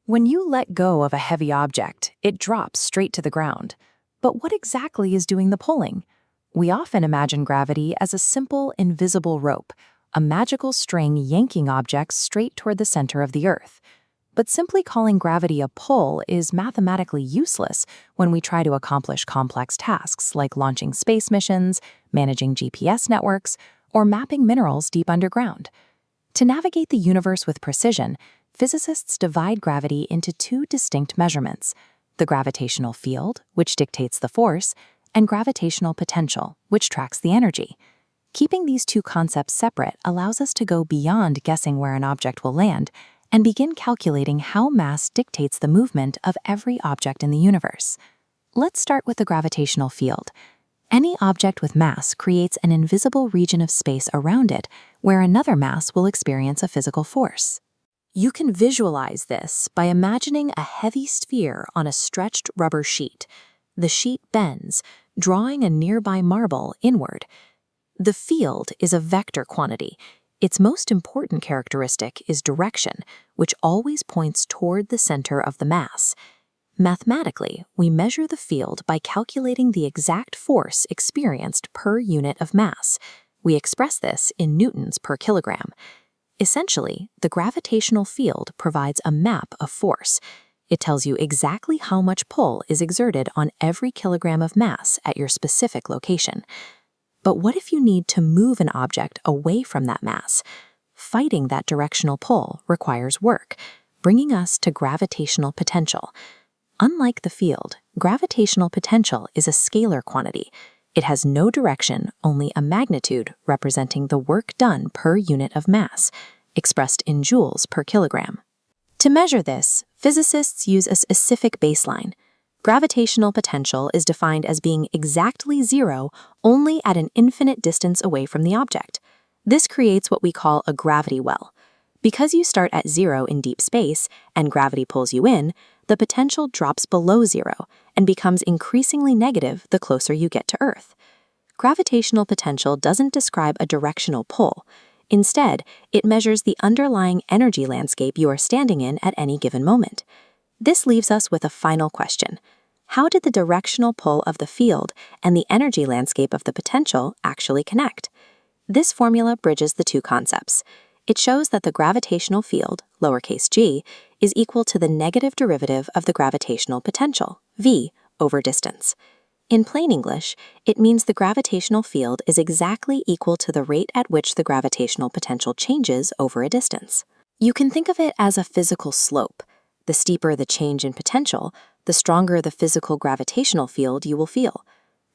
When you let go of a heavy object, it drops straight to the ground. But what exactly is doing the pulling? We often imagine gravity as a simple, invisible rope, a magical string yanking objects straight toward the center of the Earth. But simply calling gravity a pull is mathematically useless when we try to accomplish complex tasks like launching space missions, managing GPS networks, or mapping minerals deep underground. To navigate the universe with precision, physicists divide gravity into two distinct measurements: the gravitational field, which dictates the force, and gravitational potential, which tracks the energy. Keeping these two concepts separate allows us to go beyond guessing where an object will land and begin calculating how mass dictates the movement of every object in the universe. Let's start with the gravitational field. Any object with mass creates an invisible region of space around it where another mass will experience a physical force. You can visualize this by imagining a heavy sphere on a stretched rubber sheet. The sheet bends, drawing a nearby marble inward. The field is a vector quantity. Its most important characteristic is direction, which always points toward the center of the mass. Mathematically, we measure the field by calculating the exact force experienced per unit of mass. We express this in newtons per kilogram. Essentially, the gravitational field provides a map of force. It tells you exactly how much pull is exerted on every kilogram of mass at your specific location. But what if you need to move an object away from that mass? Fighting that directional pull requires work, bringing us to gravitational potential. Unlike the field, gravitational potential is a scalar quantity. It has no direction, only a magnitude representing the work done per unit of mass, expressed in joules per kilogram. To measure this, physicists use a specific baseline. Gravitational potential is defined as being exactly zero only at an infinite distance away from the object. This creates what we call a gravity well. Because you start at zero in deep space and gravity pulls you in, the potential drops below zero and becomes increasingly negative the closer you get to Earth. Gravitational potential doesn't describe a directional pull. Instead, it measures the underlying energy landscape you are standing in at any given moment. This leaves us with a final question. How did the directional pull of the field and the energy landscape of the potential actually connect? This formula bridges the two concepts. It shows that the gravitational field, lowercase g, is equal to the negative derivative of the gravitational potential, v, over distance. In plain English, it means the gravitational field is exactly equal to the rate at which the gravitational potential changes over a distance. You can think of it as a physical slope. The steeper the change in potential, the stronger the physical gravitational field you will feel.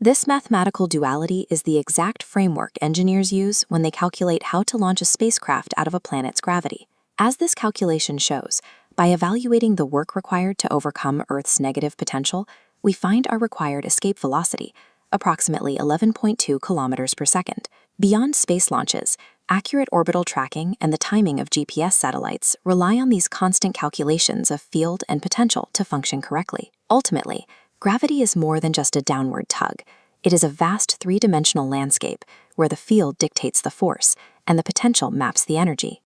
This mathematical duality is the exact framework engineers use when they calculate how to launch a spacecraft out of a planet's gravity. As this calculation shows, by evaluating the work required to overcome Earth's negative potential, we find our required escape velocity, approximately 11.2 kilometers per second. Beyond space launches, accurate orbital tracking and the timing of GPS satellites rely on these constant calculations of field and potential to function correctly. Ultimately, gravity is more than just a downward tug. It is a vast three-dimensional landscape where the field dictates the force and the potential maps the energy.